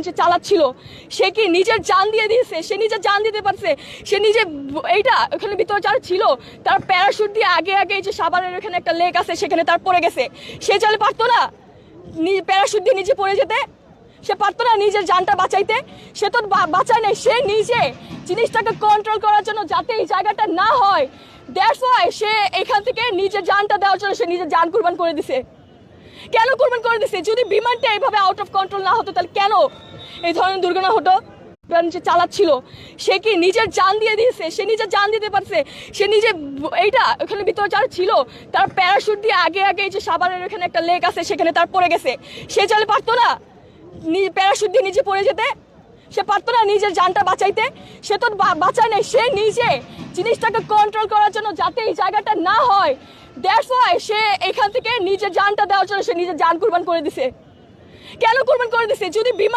যে চালাচ্ছিল সে কি নিজের জান দিয়ে দিয়েছে? সে নিজের জান দিতে পারছে? সে নিজে এইটা ওখানে ভিতরে যারা ছিল তার প্যারাশুট দিয়ে আগে আগে যে সাভারের ওখানে একটা লেক আছে সেখানে তার পড়ে গেছে, সে চাইলে পারতো না প্যারাশুট দিয়ে নিজে পড়ে যেতে? সে পারতো না নিজের জানটা বাঁচাইতে? সে তো বাঁচায় নাই, সে নিজে জিনিসটাকে কন্ট্রোল করার জন্য যাতে এই জায়গাটা না হয়, দ্যাটস ওয়াই সে এখান থেকে নিজের জানটা দেওয়ার জন্য সে নিজের জান কুরবান করে দিছে। কেন কুরবান করে দিছে? যদি বিমানটা এইভাবে আউট অফ কন্ট্রোল না হতো তাহলে কেন এই ধরনের দুর্ঘটনা হতো? যে চালাচ্ছিল সে কি নিজের জান দিয়ে দিয়েছে? সে নিজের জান দিতে পারছে? সে নিজে এইটা ওখানে ভিতরে যারা ছিল তার প্যারাশুট দিয়ে আগে আগে যে সাভারের ওখানে একটা লেক আছে সেখানে তার পড়ে গেছে, সে চাইলে পারতো না প্যারাশুট দিয়ে নিজে পড়ে যেতে? সে পারতো না নিজের জানটা বাঁচাইতে? সে তো বাঁচায় নাই, সে নিজে জিনিসটাকে কন্ট্রোল করার জন্য যাতে এই জায়গাটা না হয়, দ্যাটস ওয়াই সে এখান থেকে নিজের জানটা দেওয়ার জন্য সে নিজের জান কুরবান করে দিছে। কেন কুরবান করে দিছে? যদি বিমান